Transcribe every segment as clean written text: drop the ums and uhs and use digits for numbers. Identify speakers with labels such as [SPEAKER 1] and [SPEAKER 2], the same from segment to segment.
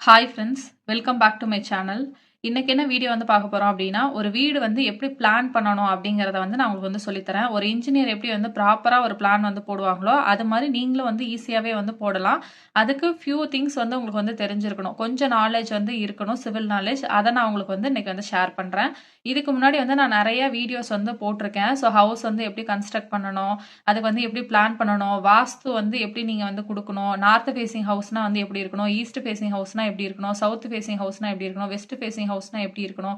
[SPEAKER 1] Hi friends, welcome back to my channel. இன்னைக்கு என்ன video வந்து பார்க்க போறோம் அப்படின்னா, ஒரு வீடு வந்து எப்படி பிளான் பண்ணணும் அப்படிங்கிறத வந்து நான் உங்களுக்கு வந்து சொல்லித்தரேன். ஒரு இன்ஜினியர் எப்படி வந்து ப்ராப்பரா ஒரு பிளான் வந்து போடுவாங்களோ, அது மாதிரி நீங்களும் வந்து ஈஸியாவே வந்து போடலாம். அதுக்கு ஃபியூ திங்ஸ் வந்து உங்களுக்கு வந்து தெரிஞ்சிருக்கணும். கொஞ்சம் நாலேஜ் வந்து இருக்கணும், சிவில் நாலேஜ். அதை நான் உங்களுக்கு வந்து இன்னைக்கு வந்து ஷேர் பண்றேன். இதுக்கு முன்னாடி வந்து நான் நிறைய வீடியோஸ் வந்து போட்டிருக்கேன். ஸோ ஹவுஸ் வந்து எப்படி கன்ஸ்ட்ரக்ட் பண்ணணும், அதுக்கு வந்து எப்படி பிளான் பண்ணணும், வாஸ்து வந்து எப்படி நீங்க வந்து கொடுக்கணும், நார்த் ஃபேசிங் ஹவுஸ்னா வந்து எப்படி இருக்கணும், ஈஸ்ட் ஃபேசிங் ஹவுஸ்னா எப்படி இருக்கணும், சவுத் ஃபேசிங் ஹவுஸ்னா எப்படி இருக்கணும், வெஸ்ட் ஃபேசிங் ஹவுஸ்னா எப்படி இருக்கணும்,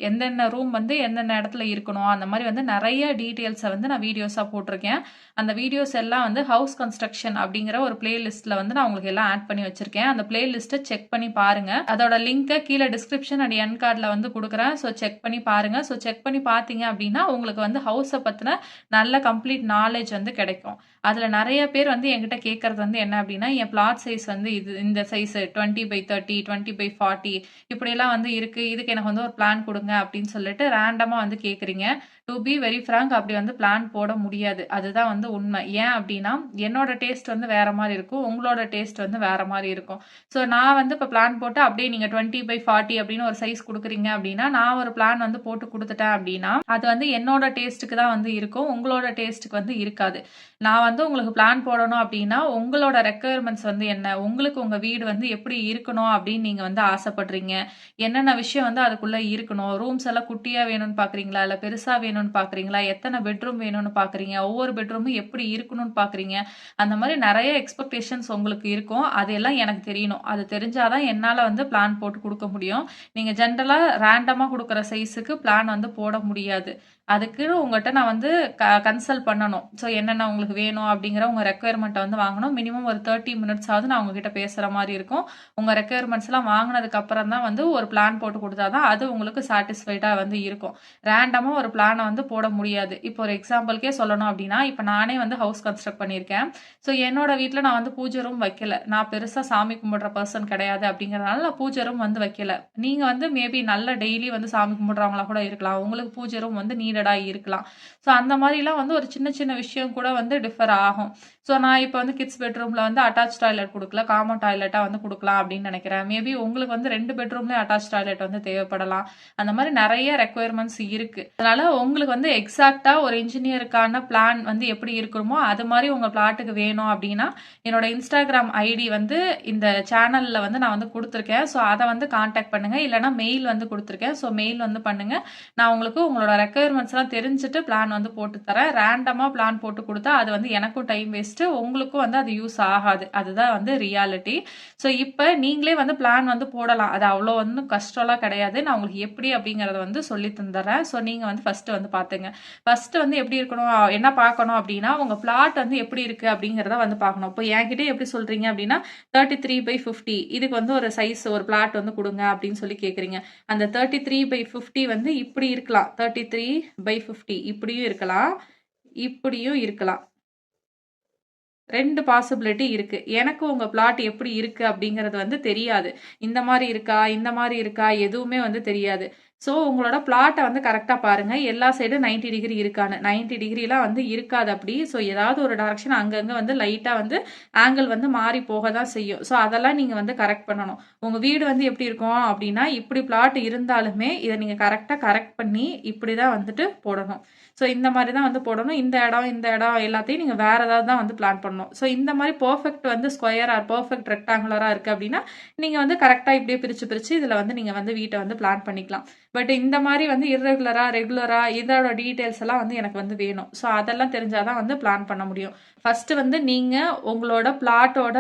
[SPEAKER 1] எந்தெந்த ரூம் வந்து எந்தெந்த இடத்துல இருக்கணும், அந்த மாதிரி வந்து நிறைய டீட்டெயில்ஸை வந்து நான் வீடியோஸாக போட்டிருக்கேன். அந்த வீடியோஸ் எல்லாம் வந்து ஹவுஸ் கன்ஸ்ட்ரக்ஷன் அப்படிங்கிற ஒரு பிளேலிஸ்ட்ல வந்து நான் உங்களுக்கு எல்லாம் ஆட் பண்ணி வச்சிருக்கேன். அந்த பிளேலிஸ்ட்டை செக் பண்ணி பாருங்க. அதோட லிங்கை கீழே டிஸ்கிரிப்ஷன் அண்ட் என் கார்டில் வந்து கொடுக்குறேன். ஸோ செக் பண்ணி பாருங்க. ஸோ செக் பண்ணி பார்த்தீங்க அப்படின்னா உங்களுக்கு வந்து ஹவுஸை பற்றின நல்ல கம்ப்ளீட் நாலேஜ் வந்து கிடைக்கும். அதில் நிறைய பேர் வந்து என்கிட்ட கேட்கறது வந்து என்ன அப்படின்னா, என் பிளாட் சைஸ் வந்து இது இந்த சைஸ் 20x30, 20x40 இப்படியெல்லாம் வந்து இருக்கு, இதுக்கு எனக்கு வந்து ஒரு பிளான் கொடுங்க அப்படின்னு சொல்லிட்டு ரேண்டமா வந்து கேட்குறீங்க. டு பி வெரி ஃப்ராங்க், அப்படி வந்து பிளான் போட முடியாது. அதுதான் வந்து உண்மை. ஏன் அப்படின்னா, என்னோட டேஸ்ட் வந்து வேற மாதிரி இருக்கும், உங்களோட டேஸ்ட் வந்து வேற மாதிரி இருக்கும். ஸோ நான் வந்து இப்போ பிளான் போட்டு அப்படியே நீங்க 20x40 அப்படின்னு ஒரு சைஸ் கொடுக்குறீங்க அப்படின்னா, நான் ஒரு பிளான் வந்து போட்டு கொடுத்துட்டேன் அப்படின்னா அது வந்து என்னோட டேஸ்ட்டுக்கு தான் வந்து இருக்கும், உங்களோட டேஸ்ட்டுக்கு வந்து இருக்காது. நான் வந்து உங்களுக்கு பிளான் போடணும் அப்படின்னா உங்களோட ரெக்குயர்மெண்ட்ஸ் வந்து என்ன, உங்களுக்கு உங்க வீடு வந்து எப்படி இருக்கணும் அப்படின்னு நீங்க வந்து ஆசைப்படுறீங்க, என்னென்ன விஷயம் வந்து அதுக்குள்ள இருக்கணும், ரூம்ஸ் எல்லாம் குட்டியா வேணும்னு பாக்குறீங்களா இல்ல பெருசா வேணும்னு பாக்குறீங்களா, எத்தனை பெட்ரூம் வேணும்னு பாக்குறீங்க, ஒவ்வொரு பெட்ரூமும் எப்படி இருக்கணும்னு பாக்குறீங்க, அந்த மாதிரி நிறைய எக்ஸ்பெக்டேஷன்ஸ் உங்களுக்கு இருக்கும். அதெல்லாம் எனக்கு தெரியணும். அது தெரிஞ்சாதான் என்னால வந்து பிளான் போட்டு கொடுக்க முடியும். நீங்க ஜென்ரலா ரேண்டமா கொடுக்குற சைஸுக்கு பிளான் வந்து போட முடியாது. அதுக்கு உங்கள்கிட்ட நான் வந்து கன்சல்ட் பண்ணணும். ஸோ என்னென்ன உங்களுக்கு வேணும் அப்படிங்கிற உங்கள் ரெக்குயர்மெண்ட்டை வந்து வாங்கணும். மினிமம் ஒரு 30 மினிட்ஸ் ஆகுது நான் உங்ககிட்ட பேசுகிற மாதிரி இருக்கும். உங்கள் ரெக்குயர்மெண்ட்ஸ்லாம் வாங்கினதுக்கு அப்புறம் தான் வந்து ஒரு பிளான் போட்டு கொடுத்தா தான் அது உங்களுக்கு சாட்டிஸ்ஃபைடாக வந்து இருக்கும். ரேண்டமாக ஒரு பிளானை வந்து போட முடியாது. இப்போ ஒரு எக்ஸாம்பிளுக்கே சொல்லணும் அப்படின்னா, இப்போ நானே வந்து ஹவுஸ் கன்ஸ்ட்ரக்ட் பண்ணியிருக்கேன். ஸோ என்னோட வீட்டில் நான் வந்து பூஜை ரூம் வைக்கல. நான் பெருசாக சாமி கும்பிடுற பர்சன் கிடையாது அப்படிங்கிறதுனால நான் பூஜை ரூம் வந்து வைக்கல. நீங்கள் வந்து மேபி நல்ல டெய்லி வந்து சாமி கும்பிடுறவங்களா கூட இருக்கலாம். உங்களுக்கு பூஜை ரூம் வந்து நீடடா இருக்கலாம். ஸோ அந்த மாதிரிலாம் வந்து ஒரு சின்ன சின்ன விஷயம் கூட வந்து டிஃபர் ஆகும். ஸோ நான் இப்போ வந்து கிட்ஸ் பெட்ரூம்ல வந்து அட்டாச் டாய்லெட் கொடுக்கல, காமன் டாய்லெட்டா வந்து கொடுக்கலாம் அப்படின்னு நினைக்கிறேன். மேபி உங்களுக்கு வந்து 2 பெட்ரூம்லேயும் அட்டாச் டாய்லெட் வந்து தேவைப்படலாம். அந்த மாதிரி நிறைய ரெக்குயர்மெண்ட்ஸ் இருக்கு. அதனால உங்களுக்கு வந்து எக்ஸாக்டா ஒரு இன்ஜினியருக்கான பிளான் வந்து எப்படி இருக்கணுமோ அது மாதிரி உங்க பிளாட்டுக்கு வேணும் அப்படின்னா என்னோட இன்ஸ்டாகிராம் ஐடி வந்து இந்த சேனல்ல வந்து நான் வந்து கொடுத்துருக்கேன். ஸோ அதை வந்து கான்டாக்ட் பண்ணுங்க. இல்லைன்னா மெயில் வந்து கொடுத்துருக்கேன். ஸோ மெயில் வந்து பண்ணுங்க. நான் உங்களுக்கு உங்களோட ரெக்குயர்மெண்ட்ஸ் எல்லாம் தெரிஞ்சுட்டு பிளான் வந்து போட்டு தரேன். ரேண்டமா பிளான் போட்டு கொடுத்தா அது வந்து எனக்கும் டைம் வேஸ்ட், உங்களுக்கும் வந்து அது யூஸ் ஆகாது. அதுதான் வந்து ரியாலிட்டி. ஸோ இப்போ நீங்களே வந்து பிளான் வந்து போடலாம். அது அவ்வளோ வந்து கஷ்டம்லாம் கிடையாது. நான் உங்களுக்கு எப்படி அப்படிங்கறத வந்து சொல்லி தந்துடுறேன். ஸோ நீங்க வந்து ஃபர்ஸ்ட் வந்து பாத்துங்க. ஃபர்ஸ்ட் வந்து எப்படி இருக்கணும், என்ன பார்க்கணும் அப்படின்னா உங்க பிளாட் வந்து எப்படி இருக்கு அப்படிங்கறத வந்து பார்க்கணும். இப்போ என்கிட்ட எப்படி சொல்றீங்க அப்படின்னா 33x50 இதுக்கு வந்து ஒரு சைஸ் ஒரு பிளாட் வந்து கொடுங்க அப்படின்னு சொல்லி கேக்குறீங்க. அந்த 33x50 வந்து இப்படி இருக்கலாம், 33x50 இப்படியும் இருக்கலாம், இப்படியும் இருக்கலாம். 2 பாசிபிலிட்டி இருக்கு. எனக்கு உங்க பிளாட் எப்படி இருக்கு அப்படிங்கிறது வந்து தெரியாது. இந்த மாதிரி இருக்கா, இந்த மாதிரி இருக்கா, எதுவுமே வந்து தெரியாது. ஸோ உங்களோட பிளாட்டை வந்து கரெக்டாக பாருங்க. எல்லா சைடும் 90 டிகிரி இருக்கான்னு. 90 டிகிரிலாம் வந்து இருக்காது அப்படி. ஸோ ஏதாவது ஒரு டைரக்ஷன் அங்கங்கே வந்து லைட்டாக வந்து ஆங்கிள் வந்து மாறி போக தான் செய்யும். ஸோ அதெல்லாம் நீங்கள் வந்து கரெக்ட் பண்ணணும். உங்கள் வீடு வந்து எப்படி இருக்கும் அப்படின்னா, இப்படி பிளாட் இருந்தாலுமே இதை நீங்கள் கரெக்ட் பண்ணி இப்படி தான் வந்துட்டு போடணும். ஸோ இந்த மாதிரி தான் வந்து போடணும். இந்த இடம் எல்லாத்தையும் நீங்கள் வேற ஏதாவது தான் வந்து பிளான் பண்ணணும். ஸோ இந்த மாதிரி பர்ஃபெக்ட் வந்து ஸ்கொயர் ஆர் பர்ஃபெக்ட் ரெக்டாங்குலராக இருக்குது அப்படின்னா நீங்கள் வந்து கரெக்டாக இப்படியே பிரித்து இதில் வந்து நீங்கள் வந்து வீட்டை வந்து பிளான் பண்ணிக்கலாம். பட் இந்த மாதிரி வந்து இர்ரெகுலரா ரெகுலரா இதோட டீட்டெயில்ஸ் எல்லாம் வந்து எனக்கு வந்து வேணும். ஸோ அதெல்லாம் தெரிஞ்சாதான் வந்து பிளான் பண்ண முடியும். ஃபர்ஸ்ட் வந்து நீங்க உங்களோட பிளாட்டோட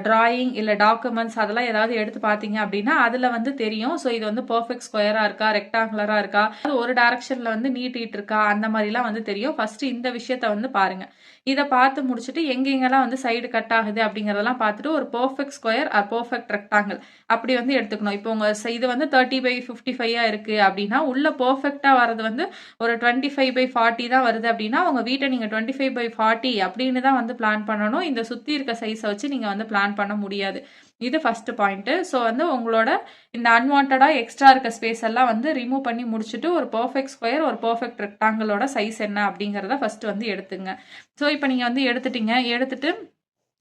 [SPEAKER 1] டிராயிங் இல்ல டாக்குமெண்ட்ஸ் அதெல்லாம் ஏதாவது எடுத்து பார்த்தீங்க அப்படின்னா அதுல வந்து தெரியும். ஸோ இது வந்து பர்ஃபெக்ட் ஸ்கொயரா இருக்கா, ரெக்டாங்குலரா இருக்கா, ஒரு டைரக்ஷன்ல வந்து நீட்டிட்டு இருக்கா, அந்த மாதிரிலாம் வந்து தெரியும். ஃபர்ஸ்ட் இந்த விஷயத்த வந்து பாருங்க. இதை பார்த்து முடிச்சுட்டு எங்கெங்கெல்லாம் வந்து சைடு கட் ஆகுது அப்படிங்கறதெல்லாம் பார்த்துட்டு ஒரு perfect square or perfect rectangle அப்படி வந்து எடுத்துக்கணும். இப்போ உங்க இது வந்து 30x55 இருக்கு அப்படின்னா உள்ள பர்ஃபெக்டா வரது வந்து ஒரு 25x40 தான் வருது அப்படின்னா உங்க வீட்டை நீங்க 25x40 அப்படின்னு தான் வந்து பிளான் பண்ணணும். இந்த சுத்தி இருக்க சைஸை வச்சு நீங்க வந்து பிளான் பண்ண முடியாது. இது ஃபர்ஸ்ட் பாயிண்ட். ஸோ வந்து உங்களோட இந்த அன்வான்டா எக்ஸ்ட்ரா இருக்க ஸ்பேஸ் எல்லாம் வந்து ரிமூவ் பண்ணி முடிச்சுட்டு ஒரு பர்ஃபெக்ட் ஸ்கொயர் ஒரு பர்ஃபெக்ட் ரெக்டாங்கிளோட சைஸ் என்ன அப்படிங்கறத ஃபர்ஸ்ட் வந்து எடுத்துங்க. ஸோ இப்போ நீங்க வந்து எடுத்துட்டீங்க. எடுத்துட்டு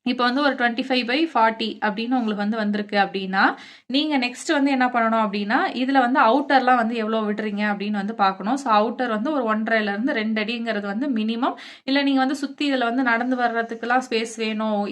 [SPEAKER 1] இப்போ வந்து ஒரு 25/40 அப்படின்னு உங்களுக்கு வந்து வந்திருக்கு அப்படின்னா, நீங்க நெக்ஸ்ட் வந்து என்ன பண்ணணும் அப்படின்னா, இதுல வந்து அவுட்டர்லாம் வந்து எவ்வளோ விடுறீங்க அப்படின்னு வந்து பார்க்கணும். ஸோ அவுட்டர் வந்து ஒரு 1.5லேருந்து 2 அடிங்கிறது வந்து மினிமம். இல்ல நீங்க வந்து சுத்தி இதுல வந்து நடந்து வர்றதுக்குலாம் ஸ்பேஸ் வேணும்.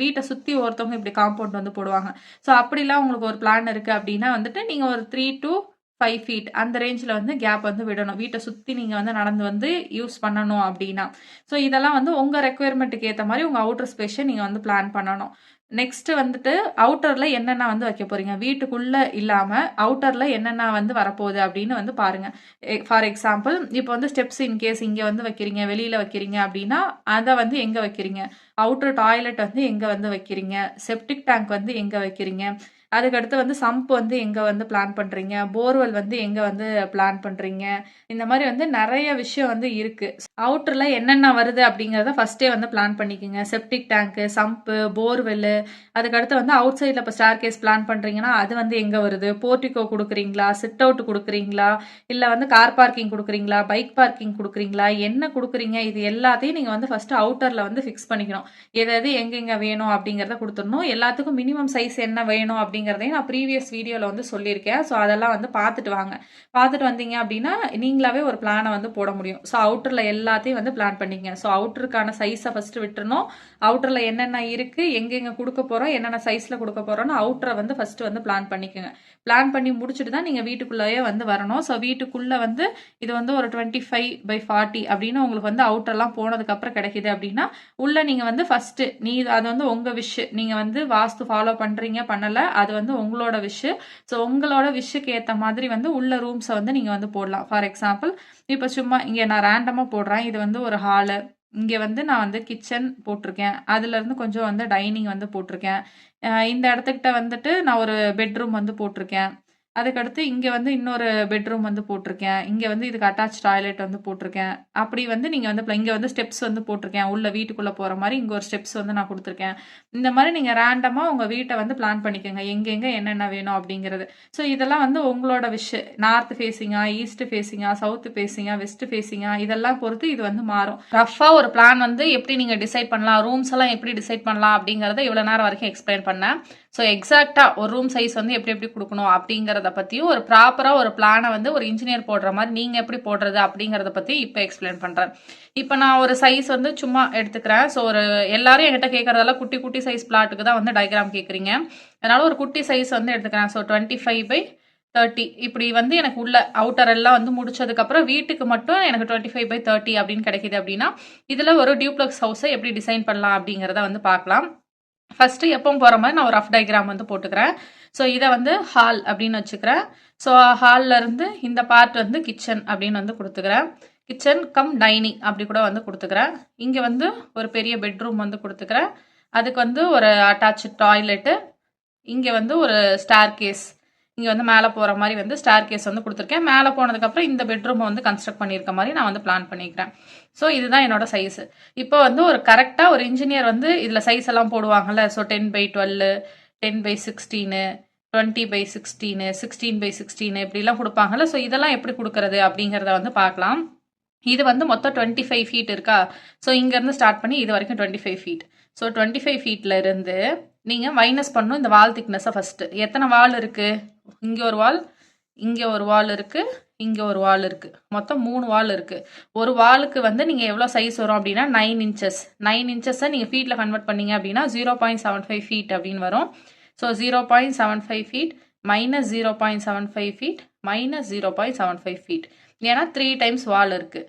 [SPEAKER 1] வீட்ட சுத்தி ஒருத்தவங்க இப்படி காம்பவுண்ட் வந்து போடுவாங்க. ஸோ அப்படிலாம் உங்களுக்கு ஒரு பிளான் இருக்கு அப்படின்னா வந்துட்டு, நீங்க ஒரு 3 to 5 ஃபீட் அந்த ரேஞ்சில வந்து கேப் வந்து விடணும். வீட்ட சுத்தி நீங்க வந்து நடந்து வந்து யூஸ் பண்ணணும் அப்படின்னா. ஸோ இதெல்லாம் வந்து உங்க ரெக்யர்மெண்ட்டுக்கு ஏத்த மாரி உங்க அவுட்டர் ஸ்பேஸ நீங்க வந்து பிளான் பண்ணணும். நெக்ஸ்ட் வந்துட்டு அவுட்டர்ல என்னென்ன வந்து வைக்க போறீங்க? வீட்டுக்குள்ள இல்லாம அவுட்டர்ல என்னென்ன வந்து வரப்போகுது அப்படின்னு வந்து பாருங்க. ஃபார் எக்ஸாம்பிள் இப்போ வந்து ஸ்டெப்ஸ் இன்கேஸ் இங்க வந்து வைக்கிறீங்க, வெளியில வைக்கிறீங்க அப்படின்னா, அத வந்து எங்க வைக்கிறீங்க? அவுட்டர் டாய்லெட் வந்து எங்க வந்து வைக்கிறீங்க? செப்டிக் டேங்க் வந்து எங்க வைக்கிறீங்க? அதுக்கடுத்து வந்து சம்ப் வந்து எங்க வந்து பிளான் பண்றீங்க? போர்வெல் வந்து எங்க வந்து பிளான் பண்றீங்க? இந்த மாரி வந்து நெறைய விஷயம் வந்து இருக்கு. அவுட்டர்ல என்னென்ன வருது அப்படிங்கிறத ஃபர்ஸ்ட்டே வந்து பிளான் பண்ணிக்கங்க. செப்டிக் டேங்க், சம்ப்பு, போர்வெல்லு, அதுக்கடுத்து வந்து அவுட் சைட்ல இப்போ ஸ்டேர்கேஸ் பிளான் பண்றீங்கன்னா, அது வந்து எங்க வருது? போர்டிகோ குடுக்குறீங்களா? சிட் அவுட் குடுக்குறீங்களா? இல்ல வந்து கார் பார்க்கிங் குடுக்குறீங்களா? பைக் பார்க்கிங் குடுக்குறீங்களா? என்ன குடுக்குறீங்க? இது எல்லாத்தையும் நீங்க வந்து ஃபர்ஸ்ட் அவுட்டர்ல வந்து ஃபிக்ஸ் பண்ணிக்கணும். எது எது எங்கெங்க வேணும் அப்படிங்கிறத குடுத்துறணும். எல்லாத்துக்கும் மினிமம் சைஸ் என்ன வேணும் அப்படிங்கிறதையும் நான் ப்ரீவியஸ் வீடியோல வந்து சொல்லியிருக்கேன். ஸோ அதெல்லாம் வந்து பார்த்துட்டு வாங்க. பார்த்துட்டு வந்தீங்க அப்படின்னா, நீங்களாவே ஒரு பிளான வந்து போட முடியும். ஸோ அவுட்டர்ல எல்லாத்தையும் வந்து பிளான் பண்ணிக்கங்க. ஸோ அவுட்டருக்கான சைஸை ஃபர்ஸ்ட் விட்டுறணும். அவுட்டர்ல என்னென்ன இருக்கு, எங்கெங்க குடுக்க போறோம், என்னென்ன சைஸ்ல குடுக்க போறோம்னு அவுட்டரை வந்து ஃபர்ஸ்ட் வந்து பிளான் பண்ணிக்கங்க. பிளான் பண்ணி முடிச்சுட்டு தான் நீங்க வீட்டுக்குள்ளேயே வந்து வரணும். ஸோ வீட்டுக்குள்ள வந்து இது வந்து ஒரு 25/40 அப்படின்னு உங்களுக்கு வந்து அவுட்டர்லாம் போனதுக்கு அப்புறம் கிடைக்குது அப்படின்னா, உள்ள நீங்க வந்து ஃபர்ஸ்ட் அது வந்து உங்க விஷ். நீங்க வந்து வாஸ்து ஃபாலோ பண்றீங்க பண்ணல, அது வந்து உங்களோட விஷ். ஸோ உங்களோட விஷுக்கு ஏத்த மாதிரி வந்து உள்ள ரூம்ஸை வந்து நீங்க வந்து போடலாம். ஃபார் எக்ஸாம்பிள் இப்போ சும்மா இங்க நான் ரேண்டமா போடுறேன். இது வந்து ஒரு ஹாலு. இங்க வந்து நான் வந்து கிச்சன் போட்டிருக்கேன். அதுல இருந்து கொஞ்சம் வந்து டைனிங் வந்து போட்டிருக்கேன். இந்த இடத்துக்கிட்ட வந்துட்டு நான் ஒரு பெட்ரூம் வந்து போட்டிருக்கேன். அதுக்கடுத்து இங்க வந்து இன்னொரு பெட்ரூம் வந்து போட்டிருக்கேன். இங்க வந்து இதுக்கு அட்டாச் டாய்லெட் வந்து போட்டிருக்கேன். அப்படி வந்து நீங்க வந்து இங்க வந்து ஸ்டெப்ஸ் வந்து போட்டிருக்கேன். உள்ள வீட்டுக்குள்ள போற மாரி இங்க ஒரு ஸ்டெப்ஸ் வந்து நான் குடுத்துருக்கேன். இந்த மாரி நீங்க ரேண்டமா உங்க வீட்ட வந்து பிளான் பண்ணிக்கங்க. எங்கெங்க என்னென்ன வேணும் அப்படிங்கிறது. ஸோ இதெல்லாம் வந்து உங்களோட விஷ். நார்த் ஃபேஸிங்கா, ஈஸ்ட் ஃபேஸிங்கா, சவுத் ஃபேஸிங்கா, வெஸ்ட் ஃபேஸிங்கா இதெல்லாம் பொறுத்து இது வந்து மாறும். ரஃபா ஒரு பிளான் வந்து எப்படி நீங்க டிசைட் பண்ணலாம், ரூம்ஸ் எல்லாம் எப்படி டிசைட் பண்ணலாம் அப்படிங்கறத இவ்வளவு நேரம் வரைக்கும் எக்ஸ்பிளைன் பண்ணேன். ஸோ எக்ஸாக்டா ஒரு ரூம் சைஸ் வந்து எப்படி எப்படி கொடுக்கணும் அப்படிங்கறத பத்தியும் ஒரு ப்ராப்பரா ஒரு பிளானை வந்து ஒரு இன்ஜினியர் போடுற மாதிரி நீங்க எப்படி போடுறது அப்படிங்கறத பத்தி இப்போ எக்ஸ்பிளைன் பண்றேன். இப்போ நான் ஒரு சைஸ் வந்து சும்மா எடுத்துக்கிறேன். ஸோ ஒரு எல்லாரும் என்கிட்ட கேட்கறதெல்லாம் குட்டி குட்டி சைஸ் பிளாட்டுக்கு தான் வந்து டயக்ராம் கேட்குறீங்க. அதனால ஒரு குட்டி சைஸ் வந்து எடுத்துக்கிறேன். ஸோ 25/30 இப்படி வந்து எனக்கு உள்ள அவுட்டர் எல்லாம் வந்து முடிச்சதுக்கு அப்புறம் வீட்டுக்கு மட்டும் எனக்கு 25/30 அப்படின்னு கிடைக்குது அப்படின்னா, இதுல ஒரு டியூப்ளெக்ஸ் ஹவுஸை எப்படி டிசைன் பண்ணலாம் அப்படிங்கறத வந்து பார்க்கலாம். ஃபர்ஸ்ட் எப்பவும் போற மாதிரி நான் ஒரு ரஃப் டயக்ராம் வந்து போட்டுக்கிறேன். ஸோ இதை வந்து ஹால் அப்படின்னு வச்சுக்கிறேன். ஸோ ஹால்ல இருந்து இந்த பார்ட் வந்து கிச்சன் அப்படின்னு வந்து கொடுத்துக்கிறேன். கிச்சன் கம் டைனிங் அப்படி கூட வந்து கொடுத்துக்கிறேன். இங்க வந்து ஒரு பெரிய பெட்ரூம் வந்து கொடுத்துக்கிறேன். அதுக்கு வந்து ஒரு அட்டாச் டாய்லெட்டு. இங்க வந்து ஒரு ஸ்டேர் கேஸ். இங்க வந்து மேலே போற மாதிரி வந்து ஸ்டேர் கேஸ் வந்து கொடுத்துருக்கேன். மேலே போனதுக்கு அப்புறம் இந்த பெட்ரூம் வந்து கன்ஸ்ட்ரக்ட் பண்ணியிருக்க மாதிரி நான் வந்து பிளான் பண்ணிக்கிறேன். ஸோ இதுதான் என்னோட சைஸ். இப்போ வந்து ஒரு கரெக்டா ஒரு இன்ஜினியர் வந்து இதுல சைஸ் எல்லாம் போடுவாங்கல்ல. ஸோ 10/12, 10/16, 20/16, 16/16 இப்படிலாம் கொடுப்பாங்கல்ல. ஸோ இதெல்லாம் எப்படி கொடுக்கறது அப்படிங்கிறத வந்து பார்க்கலாம். இது வந்து மொத்தம் 25 ஃபீட் இருக்கா. ஸோ இங்கேருந்து ஸ்டார்ட் பண்ணி இது வரைக்கும் 25 ஃபீட். ஸோ 25 ஃபீட்ல இருந்து நீங்கள் மைனஸ் பண்ணணும் இந்த வால் திக்னஸை ஃபஸ்ட்டு. எத்தனை வால் இருக்கு? இங்கே ஒரு வால், இங்கே ஒரு வால் இருக்கு, இங்கே ஒரு வால் இருக்கு. மொத்தம் 3 வால் இருக்கு. ஒரு வாலுக்கு வந்து நீங்கள் எவ்வளோ சைஸ் வரும் அப்படின்னா 9 இன்ச்சஸ். 9 இன்ச்சஸை நீங்கள் ஃபீட்டில் கன்வெர்ட் பண்ணீங்க அப்படின்னா 0.75 ஃபீட் அப்படின்னு வரும். So 0.75 feet minus 0.75 feet minus 0.75 feet. ஏன்னா 3 டைம்ஸ் வால் இருக்கு.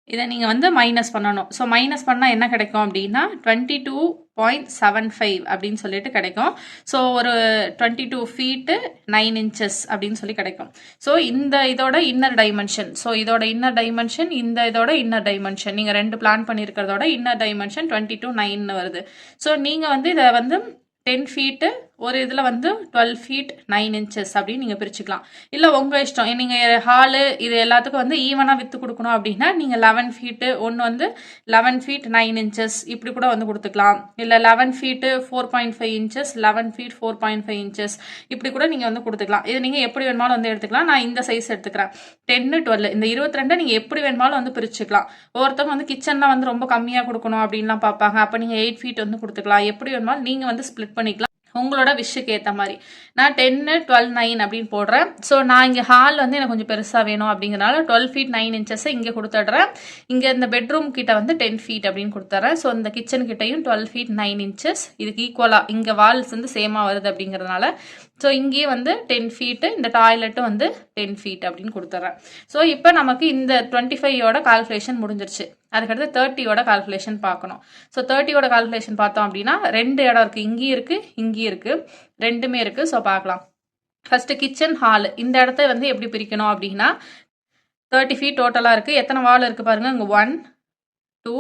[SPEAKER 1] இதை நீங்கள் வந்து மைனஸ் பண்ணணும். ஸோ மைனஸ் பண்ணால் என்ன கிடைக்கும் அப்படின்னா 22.75 அப்படின்னு சொல்லிட்டு கிடைக்கும். ஸோ ஒரு 22 ஃபீட்டு 9 இன்ச்சஸ் அப்படின்னு சொல்லி கிடைக்கும். ஸோ இதோட இன்னர் டைமென்ஷன். ஸோ இதோட இன்னர் டைமென்ஷன் இதோட இன்னர் டைமென்ஷன் நீங்கள் 2 பிளான் பண்ணியிருக்கிறதோட இன்னர் டைமென்ஷன் 22.9 வருது. ஸோ நீங்கள் வந்து இதை வந்து 10 ஃபீட்டு ஒரு இதில் வந்து 12 feet 9 inches அப்படின்னு நீங்கள் பிரிச்சுக்கலாம். இல்லை உங்கள் இஷ்டம், நீங்கள் ஹாலு இது எல்லாத்துக்கும் வந்து ஈவனாக விற்று கொடுக்கணும் அப்படின்னா நீங்கள் 11 feet ஒன்று வந்து 11 feet 9 inches இப்படி கூட வந்து கொடுத்துக்கலாம். இல்லை 11 feet 4.5 inches 11 feet 4.5 inches இப்படி கூட நீங்கள் வந்து கொடுத்துக்கலாம். இது நீங்கள் எப்படி வேணுமாலும் வந்து எடுத்துக்கலாம். நான் இந்த சைஸ் எடுத்துக்கிறேன். 10 12 இந்த 22 நீங்கள் எப்படி வேணுமாலும் வந்து பிரிச்சுக்கலாம். ஒவ்வொருத்தவங்க வந்து கிச்சன்லாம் வந்து ரொம்ப கம்மியாக கொடுக்கணும் அப்படின்லாம் பார்ப்பாங்க. அப்போ நீங்கள் 8 feet வந்து கொடுத்துக்கலாம். எப்படி வேணுமாலும் நீங்கள் வந்து ஸ்ப்ளிட் பண்ணிக்கலாம் உங்களோட விஷுக்கு ஏற்ற மாதிரி. நான் 10 12 9 அப்படின்னு போடுறேன். ஸோ நான் இங்கே ஹால் வந்து எனக்கு கொஞ்சம் பெருசாக வேணும் அப்படிங்கிறனால 12 feet 9 inches இங்கே கொடுத்துட்றேன். இங்கே இந்த பெட்ரூம் கிட்ட வந்து 10 feet அப்படின்னு கொடுத்துட்றேன். ஸோ இந்த கிச்சன் கிட்டையும் 12 feet 9 inches இதுக்கு ஈக்குவலாக இங்கே வால்ஸ் வந்து சேமாக வருது அப்படிங்கிறதுனால ஸோ இங்கேயே வந்து 10 feet இந்த டாய்லெட்டும் வந்து 10 feet அப்படின்னு கொடுத்துட்றேன். ஸோ இப்போ நமக்கு இந்த 25யோட கால்குலேஷன் முடிஞ்சிருச்சு. அதுக்கடுத்து 30யோட கால்குலேஷன் பார்க்கணும். ஸோ 30யோட கால்குலேஷன் பார்த்தோம் அப்படின்னா 2 இடம் இருக்குது, இங்கேயும் இருக்குது இங்கேயும் இருக்குது, ரெண்டுமே இருக்குது. ஸோ பார்க்கலாம். ஃபஸ்ட்டு கிச்சன் ஹால் இந்த இடத்த வந்து எப்படி பிரிக்கணும் அப்படின்னா 30 feet டோட்டலாக இருக்குது. எத்தனை வால் இருக்குது பாருங்கள். இங்கே 1 2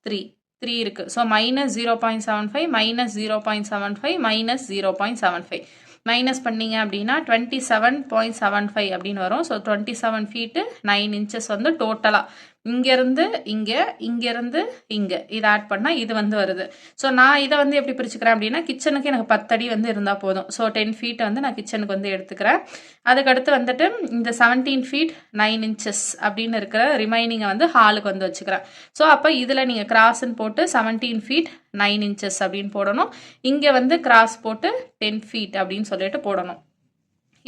[SPEAKER 1] 3 இருக்குது. ஸோ -0.75 -0.75 -0.75 மைனஸ் பண்ணிங்க அப்படின்னா 27.75 அப்படின்னு வரும். ஸோ 27 feet 9 inches வந்து டோட்டலாக இங்கேருந்து இங்கே இங்கேருந்து இங்கே இதை ஆட் பண்ணால் இது வந்து வருது. ஸோ நான் இதை வந்து எப்படி பிரிச்சுக்கிறேன் அப்படின்னா கிச்சனுக்கு எனக்கு 10 அடி வந்து இருந்தால் போதும். ஸோ 10 feet வந்து நான் கிச்சனுக்கு வந்து எடுத்துக்கிறேன். அதுக்கடுத்து வந்துட்டு இந்த 17 feet 9 inches அப்படின்னு இருக்கிற ரிமைனிங்கை வந்து ஹாலுக்கு வந்து வச்சுக்கிறேன். ஸோ அப்போ இதில் நீங்கள் கிராஸ்ன்னு போட்டு 17 feet 9 inches அப்படின்னு போடணும். இங்கே வந்து கிராஸ் போட்டு 10 feet அப்படின்னு சொல்லிட்டு போடணும்.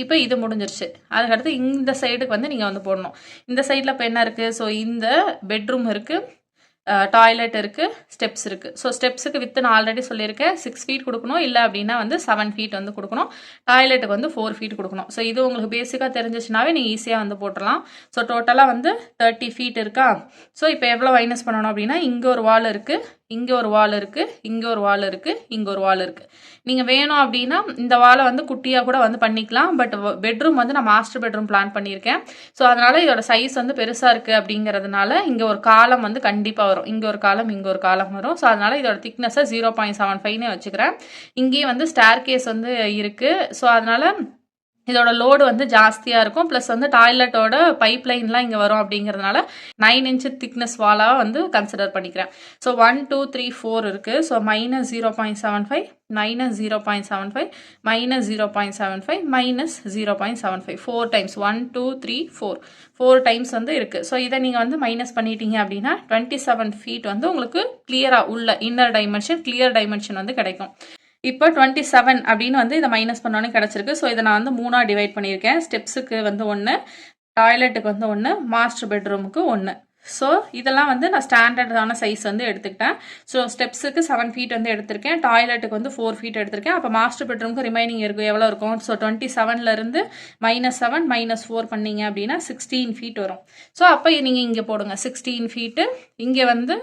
[SPEAKER 1] இப்போ இது முடிஞ்சிருச்சு. அதுக்கடுத்து இந்த சைடுக்கு வந்து நீங்கள் வந்து போடணும். இந்த சைடில் இப்போ என்ன இருக்குது. ஸோ இந்த பெட்ரூம் இருக்குது, டாய்லெட் இருக்குது, ஸ்டெப்ஸ் இருக்குது. ஸோ ஸ்டெப்ஸுக்கு வித்து நான் ஆல்ரெடி சொல்லியிருக்கேன் 6 feet கொடுக்கணும். இல்லை அப்படின்னா வந்து 7 feet வந்து கொடுக்கணும். டாய்லெட்டுக்கு வந்து 4 feet கொடுக்கணும். ஸோ இது உங்களுக்கு பேசிக்காக தெரிஞ்சிச்சுனாவே நீங்கள் ஈஸியாக வந்து போட்டுடலாம். ஸோ டோட்டலாக வந்து 30 feet இருக்கா. ஸோ இப்போ எவ்வளோ மைனஸ் பண்ணணும் அப்படின்னா இங்கே ஒரு வால் இருக்குது, இங்கே ஒரு வால் இருக்குது, இங்கே ஒரு வால் இருக்குது, இங்கே ஒரு வால் இருக்குது. நீங்கள் வேணும் அப்படின்னா இந்த வாலை வந்து குட்டியாக கூட வந்து பண்ணிக்கலாம். பட் பெட்ரூம் வந்து நான் மாஸ்டர் பெட்ரூம் பிளான் பண்ணியிருக்கேன். ஸோ அதனால் இதோட சைஸ் வந்து பெருசாக இருக்குது அப்படிங்கிறதுனால இங்கே ஒரு காலம் வந்து கண்டிப்பாக வரும். இங்கே ஒரு காலம் இங்கே ஒரு காலம் வரும். ஸோ அதனால் இதோட திக்னஸை 0.75 வச்சுக்கிறேன். இங்கேயே வந்து ஸ்டேர் கேஸ் வந்து இருக்குது. ஸோ அதனால் இதோட லோடு வந்து ஜாஸ்தியாக இருக்கும். ப்ளஸ் வந்து டாய்லெட்டோட பைப் லைன்லாம் இங்கே வரும் அப்படிங்கிறதுனால 9 inch திக்னஸ் வாலாக வந்து கன்சிடர் பண்ணிக்கிறேன். ஸோ 1 2 3 4 இருக்குது. ஸோ -0.75 -0.75 -0.75 -0.75 4 டைம்ஸ் 1 2 3 4 டைம்ஸ் வந்து இருக்குது. ஸோ இதை நீங்கள் வந்து மைனஸ் பண்ணிட்டீங்க அப்படின்னா 27 feet வந்து உங்களுக்கு கிளியராக உள்ள இன்னர் டைமென்ஷன் கிளியர் டைமென்ஷன் வந்து கிடைக்கும். இப்போ 27 அப்படின்னு வந்து இதை மைனஸ் பண்ணோன்னே கிடச்சிருக்கு. ஸோ இதை நான் வந்து 3ஆக டிவைட் பண்ணியிருக்கேன். ஸ்டெப்ஸுக்கு வந்து 1, டாய்லெட்டுக்கு வந்து 1, மாஸ்டர் பெட்ரூமுக்கு 1. ஸோ இதெல்லாம் வந்து நான் ஸ்டாண்டர்டான சைஸ் வந்து எடுத்துக்கிட்டேன். ஸோ ஸ்டெப்ஸுக்கு 7 feet வந்து எடுத்திருக்கேன், டாய்லெட்டுக்கு வந்து 4 feet எடுத்திருக்கேன். அப்போ மாஸ்டர் பெட்ரூமுக்கு ரிமைனிங் இருக்கும் எவ்வளோ இருக்கும். ஸோ 27லேருந்து -7 -4 பண்ணிங்க அப்படின்னா 16 feet வரும். ஸோ அப்போ நீங்கள் இங்கே போடுங்க 16 feet, இங்கே வந்து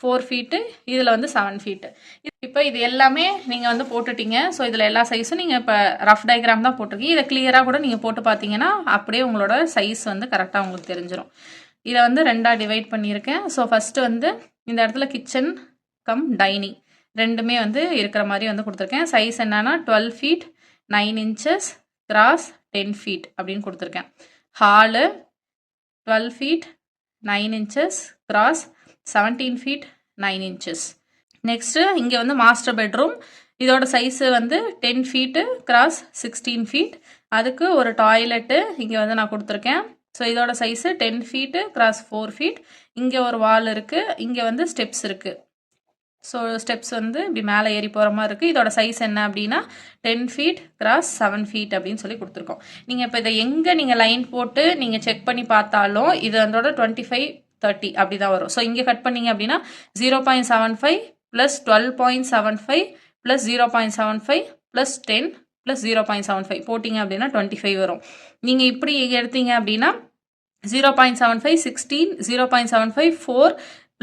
[SPEAKER 1] 4 feet, இதில் வந்து 7 feet. இப்போ இது எல்லாமே நீங்கள் வந்து போட்டுட்டீங்க. ஸோ இதில் எல்லா சைஸும் நீங்கள் இப்போ ரஃப் டயக்ராம் தான் போட்டிருக்கீங்க. இதை கிளியராக கூட நீங்கள் போட்டு பார்த்தீங்கன்னா அப்படியே உங்களோட சைஸ் வந்து கரெக்டாக உங்களுக்கு தெரிஞ்சிடும். இதை வந்து 2ஆக டிவைட் பண்ணியிருக்கேன். ஸோ ஃபஸ்ட்டு வந்து இந்த இடத்துல கிச்சன் கம் டைனிங் ரெண்டுமே வந்து இருக்கிற மாதிரி வந்து கொடுத்துருக்கேன். சைஸ் என்னன்னா 12 feet 9 inches கிராஸ் 10 feet அப்படின்னு கொடுத்துருக்கேன். Hall 12 feet 9 inches cross 17 feet 9 inches. Next இங்கே வந்து மாஸ்டர் பெட்ரூம் இதோட சைஸு வந்து 10 feet கிராஸ் 16 feet. அதுக்கு ஒரு டாய்லெட்டு இங்கே வந்து நான் கொடுத்துருக்கேன். ஸோ இதோட சைஸு 10 feet கிராஸ் 4 feet. இங்கே ஒரு வால் இருக்குது, இங்கே வந்து ஸ்டெப்ஸ் இருக்குது. ஸோ ஸ்டெப்ஸ் வந்து இப்படி மேலே ஏறி போகிற மாதிரி இருக்குது. இதோட சைஸ் என்ன அப்படின்னா 10 feet கிராஸ் 7 feet அப்படின்னு சொல்லி கொடுத்துருக்கோம். நீங்கள் இப்போ இதை எங்கே நீங்கள் லைன் போட்டு நீங்கள் செக் பண்ணி பார்த்தாலும் இது அதோட 25 30 அப்படி தான் வரும். ஸோ இங்கே கட் பண்ணிங்க அப்படின்னா 0.75 + 12.75 + 0.75 + 10 + 0.75 போட்டிங்க அப்படின்னா 25 வரும். நீங்கள் இப்படி எடுத்தீங்க அப்படின்னா 0.75 16 0.75 4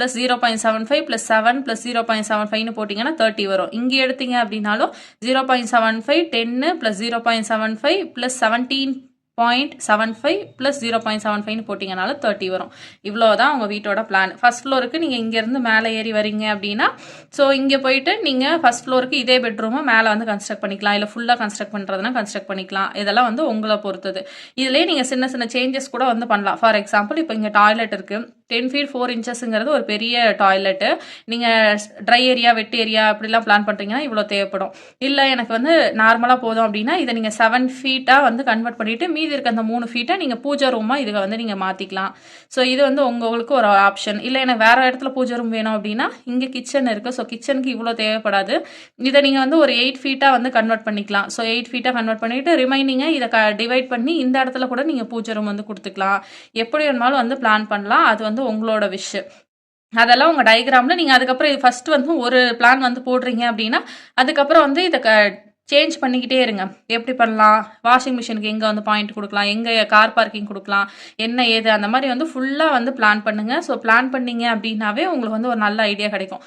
[SPEAKER 1] + 0.75 + 7 + 0.75 போட்டிங்கன்னா 30 வரும். இங்கே எடுத்தீங்க அப்படின்னாலும் 0.75 10 + 0.75 + 17 0.75 + 0.75 போட்டிங்கனாலும் 30 வரும். இவ்வளோதான் உங்கள் வீட்டோட பிளான். ஃபர்ஸ்ட் ஃப்ளோருக்கு நீங்கள் இங்கேருந்து மேலே ஏறி வரீங்க அப்படின்னா, ஸோ இங்கே போயிட்டு நீங்கள் ஃபர்ஸ்ட் ஃப்ளோருக்கு இதே பெட்ரூமை மேலே வந்து கன்ஸ்ட்ரக்ட் பண்ணிக்கலாம். இல்லை ஃபுல்லாக கன்ஸ்ட்ரக்ட் பண்ணுறதுனா கன்ஸ்ட்ரக்ட் பண்ணிக்கலாம். இதெல்லாம் வந்து உங்களை பொறுத்தது. இதுலேயே நீங்கள் சின்ன சின்ன சேஞ்சஸ் கூட வந்து பண்ணலாம். ஃபார் எக்ஸாம்பிள் இப்போ இங்கே டாய்லெட் இருக்குது. 10 feet 4 inchesங்கிறது ஒரு பெரிய டாய்லெட்டு. நீங்கள் ட்ரை ஏரியா வெட் ஏரியா அப்படிலாம் பிளான் பண்ணுறீங்கன்னா இவ்வளோ தேவைப்படும். இல்லை எனக்கு வந்து நார்மலாக போதும் அப்படின்னா இதை நீங்கள் 7 feet வந்து கன்வெர்ட் பண்ணிவிட்டு மீதி இருக்க அந்த 3 feet நீங்கள் பூஜை ரூமாக இதை வந்து நீங்கள் மாற்றிக்கலாம். ஸோ இது வந்து உங்களுக்கு ஒரு ஆப்ஷன். இல்லை எனக்கு வேறு இடத்துல பூஜை ரூம் வேணும் அப்படின்னா இங்கே கிச்சன் இருக்குது. ஸோ கிச்சனுக்கு இவ்வளோ தேவைப்படாது. இதை நீங்கள் வந்து ஒரு 8 feet வந்து கன்வெர்ட் பண்ணிக்கலாம். ஸோ 8 feet கன்வெர்ட் பண்ணிவிட்டு ரிமைனிங்கை இதை டிவைட் பண்ணி இந்த இடத்துல கூட நீங்கள் பூஜை ரூம் வந்து கொடுத்துக்கலாம். எப்படி வேணுமாலும் வந்து பிளான் பண்ணலாம். அது வந்து உங்களோட விஷ். அதெல்லாம் உங்கள் டயக்ராமில் நீங்கள் அதுக்கப்புறம் இது ஃபஸ்ட்டு வந்து ஒரு பிளான் வந்து போடுறீங்க அப்படின்னா அதுக்கப்புறம் வந்து இதை சேஞ்ச் பண்ணிக்கிட்டே இருங்க. எப்படி பண்ணலாம், வாஷிங் மிஷினுக்கு எங்கே வந்து பாயிண்ட் கொடுக்கலாம், எங்கே கார் பார்க்கிங் கொடுக்கலாம், என்ன ஏது அந்த மாதிரி வந்து ஃபுல்லாக வந்து பிளான் பண்ணுங்கள். ஸோ பிளான் பண்ணீங்க அப்படின்னாவே உங்களுக்கு வந்து ஒரு நல்ல ஐடியா கிடைக்கும்.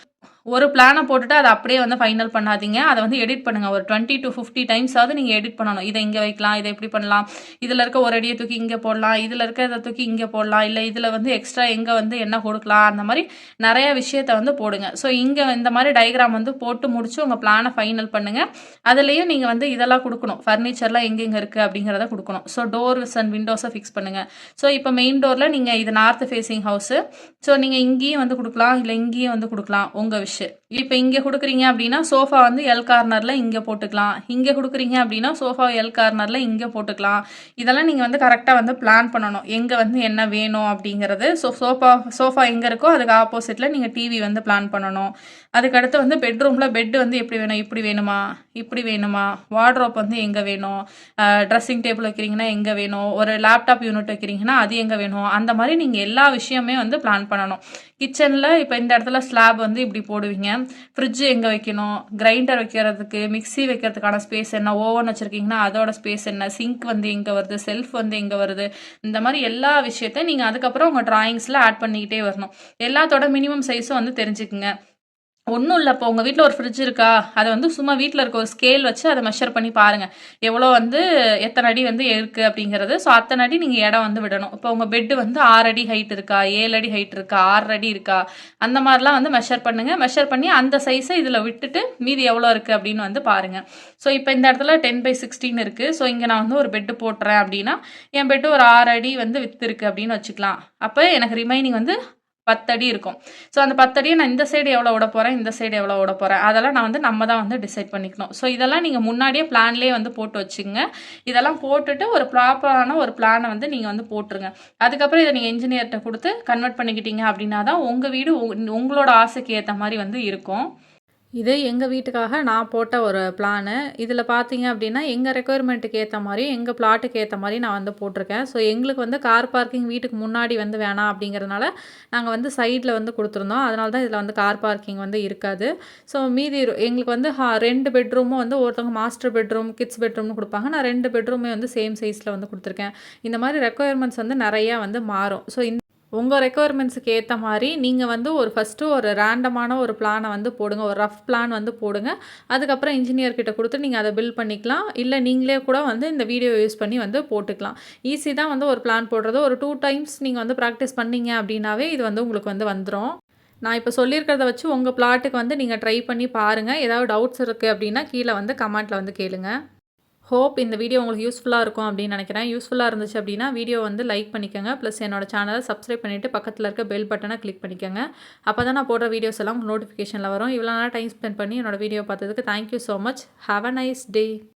[SPEAKER 1] ஒரு பிளானை போட்டுட்டு அதை அப்படியே வந்து ஃபைனல் பண்ணாதீங்க. அதை வந்து எடிட் பண்ணுங்கள். ஒரு 20 to 50 டைம்ஸாவது நீங்கள் எடிட் பண்ணணும். இதை இங்கே வைக்கலாம், இதை எப்படி பண்ணலாம், இதில் இருக்க ஒரு அடியை தூக்கி இங்கே போடலாம், இதில் இருக்க இதை தூக்கி இங்கே போடலாம், இல்லை இதில் வந்து எக்ஸ்ட்ரா எங்கே வந்து என்ன கொடுக்கலாம், அந்த மாதிரி நிறைய விஷயத்த வந்து போடுங்க. ஸோ இங்கே இந்த மாதிரி டயக்ராம் வந்து போட்டு முடிச்சு உங்கள் பிளானை ஃபைனல் பண்ணுங்கள். அதுலேயும் நீங்கள் வந்து இதெல்லாம் கொடுக்கணும். ஃபர்னிச்சர்லாம் எங்கெங்கே இருக்குது அப்படிங்கிறத கொடுக்கணும். ஸோ டோர்ஸ் அண்ட் விண்டோஸை ஃபிக்ஸ் பண்ணுங்கள். ஸோ இப்போ மெயின் டோரில் நீங்கள் இது நார்த் ஃபேஸிங் ஹவுஸு. ஸோ நீங்கள் இங்கேயும் வந்து கொடுக்கலாம், இல்லை இங்கேயும் வந்து கொடுக்கலாம், உங்கள் விஷயம். இப்போ இங்கே கொடுக்குறீங்க அப்படின்னா சோஃபா வந்து எல் கார்னரில் இங்கே போட்டுக்கலாம். இங்கே கொடுக்குறீங்க அப்படின்னா சோஃபா எல் கார்னரில் இங்கே போட்டுக்கலாம். இதெல்லாம் நீங்கள் வந்து கரெக்டாக வந்து பிளான் பண்ணணும். எங்கே வந்து என்ன வேணும் அப்படிங்கிறது. ஸோ சோஃபா எங்கே இருக்கோ அதுக்கு ஆப்போசிட்டில் நீங்கள் டிவி வந்து பிளான் பண்ணணும். அதுக்கடுத்து வந்து பெட்ரூமில் பெட்டு வந்து எப்படி வேணும், இப்படி வேணுமா, இப்படி வேணுமா, வார்ட்ரோப் வந்து எங்கே வேணும், ட்ரெஸ்ஸிங் டேபிள் வைக்கிறீங்கன்னா எங்கே வேணும், ஒரு லேப்டாப் யூனிட் வைக்கிறீங்கன்னா அது எங்கே வேணும், அந்த மாதிரி நீங்கள் எல்லா விஷயமே வந்து பிளான் பண்ணணும். கிச்சனில் இப்போ இந்த இடத்துல ஸ்லாப் வந்து இப்படி போடுவீங்க. ஃப்ரிட்ஜ் எங்கே வைக்கணும், கிரைண்டர் வைக்கிறதுக்கு, மிக்சி வைக்கிறதுக்கான ஸ்பேஸ் என்ன, ஓவன் வச்சுருக்கீங்கன்னா அதோட ஸ்பேஸ் என்ன, சிங்க் வந்து எங்கே வருது, செல்ஃப் வந்து எங்கே வருது, இந்த மாதிரி எல்லா விஷயத்தையும் நீங்கள் அதுக்கப்புறம் உங்கள் ட்ராயிங்ஸில் ஆட் பண்ணிக்கிட்டே வரணும். எல்லாத்தோட மினிமம் சைஸும் வந்து தெரிஞ்சுக்குங்க. ஒன்றும் இல்லை, இப்போ உங்கள் வீட்டில் ஒரு ஃப்ரிட்ஜ் இருக்கா, அதை வந்து சும்மா வீட்டில் இருக்க ஒரு ஸ்கேல் வச்சு அதை மெஷர் பண்ணி பாருங்கள் எவ்வளோ வந்து எத்தனை அடி வந்து இருக்குது அப்படிங்கிறது. ஸோ அத்தனை அடி நீங்கள் இடம் வந்து விடணும். இப்போ உங்கள் பெட்டு வந்து 6 அடி ஹைட் இருக்கா, 7 அடி ஹைட் இருக்கா, 6 அடி இருக்கா, அந்த மாதிரிலாம் வந்து மெஷர் பண்ணுங்கள். மெஷர் பண்ணி அந்த சைஸை இதில் விட்டுட்டு மீதி எவ்வளோ இருக்குது அப்படின்னு வந்து பாருங்கள். ஸோ இப்போ இந்த இடத்துல 10/16 இருக்குது. ஸோ இங்கே நான் வந்து ஒரு பெட்டு போட்டுறேன் அப்படின்னா என் பெட்டு ஒரு 6 அடி வந்து வித்து இருக்குது அப்படின்னு வச்சுக்கலாம். அப்போ எனக்கு ரிமைனிங் வந்து 10 அடி இருக்கும். ஸோ அந்த 10 அடியை நான் இந்த சைடு எவ்வளோ விட போகிறேன், இந்த சைடு எவ்வளோ விட போகிறேன், அதெல்லாம் நான் வந்து நம்ம தான் வந்து டிசைட் பண்ணிக்கணும். ஸோ இதெல்லாம் நீங்கள் முன்னாடியே பிளான்லேயே வந்து போட்டு வச்சுங்க. இதெல்லாம் போட்டுட்டு ஒரு ப்ராப்பரான ஒரு பிளானை வந்து நீங்கள் வந்து போட்டுருங்க. அதுக்கப்புறம் இதை நீங்கள் இன்ஜினியர்கிட்ட கொடுத்து கன்வெர்ட் பண்ணிக்கிட்டீங்க அப்படின்னா தான் உங்கள் வீடு உங்களோட ஆசைக்கு ஏற்ற மாதிரி வந்து இருக்கும். இது எங்கள் வீட்டுக்காக நான் போட்ட ஒரு பிளானு. இதில் பார்த்தீங்க அப்படின்னா எங்கள் ரெக்குயர்மெண்ட்டுக்கு ஏற்ற மாதிரி, எங்கள் பிளாட்டுக்கு ஏற்ற மாதிரி நான் வந்து போட்டிருக்கேன். ஸோ எங்களுக்கு வந்து கார் பார்க்கிங் வீட்டுக்கு முன்னாடி வந்து வேணாம் அப்படிங்கிறதுனால நாங்கள் வந்து சைடில் வந்து கொடுத்துருந்தோம். அதனால தான் இதில் வந்து கார் பார்க்கிங் வந்து இருக்காது. ஸோ மீதி எங்களுக்கு வந்து 2 பெட்ரூமும் வந்து ஒருத்தவங்க மாஸ்டர் பெட்ரூம், கிட்ஸ் பெட்ரூம்னு கொடுப்பாங்க. நான் 2 பெட்ரூமே வந்து சேம் சைஸில் வந்து கொடுத்துருக்கேன். இந்த மாதிரி ரெக்குயர்மெண்ட்ஸ் வந்து நிறையா வந்து மாறும். ஸோ உங்கள் ரெக்குயர்மெண்ட்ஸுக்கு ஏற்ற மாதிரி நீங்கள் வந்து ஃபஸ்ட்டு ஒரு ரேண்டமான ஒரு பிளானை வந்து போடுங்க. ஒரு ரஃப் பிளான் வந்து போடுங்க. அதுக்கப்புறம் இன்ஜினியர்கிட்ட கொடுத்து நீங்கள் அதை பில்ட் பண்ணிக்கலாம். இல்லை நீங்களே கூட வந்து இந்த வீடியோ யூஸ் பண்ணி வந்து போட்டுக்கலாம். ஈஸி தான் வந்து ஒரு பிளான் போடுறது. ஒரு 2 டைம்ஸ் நீங்கள் வந்து ப்ராக்டிஸ் பண்ணீங்க அப்படின்னாவே இது வந்து உங்களுக்கு வந்து வந்துடும். நான் இப்போ சொல்லியிருக்கிறத வச்சு உங்கள் பிளாட்டுக்கு வந்து நீங்கள் ட்ரை பண்ணி பாருங்கள். ஏதாவது டவுட்ஸ் இருக்குது அப்படின்னா கீழே வந்து கமெண்ட்டில் வந்து கேளுங்க. ஹோப் இந்த வீடியோ உங்களுக்கு யூஸ்ஃபுல்லாக இருக்கும் அப்படின்னு நினைக்கிறேன். யூஸ்ஃபுல்லாக இருந்துச்சு அப்படின்னா வீடியோ வந்து லைக் பண்ணிக்கோங்க. ப்ளஸ் என்னோட சேனலை சப்ஸ்கிரைப் பண்ணிவிட்டு பக்கத்தில் இருக்க பெல் பட்டனை கிளிக் பண்ணிக்கோங்க. அப்போ தான் நான் போடுற வீடியோஸ் எல்லாம் நோட்டிஃபிகேஷனில் வரும். இவ்வளோ நேரம் டைம் ஸ்பெண்ட் பண்ணி என்னோட வீடியோ பார்த்ததுக்கு thank you so much. Have a nice day.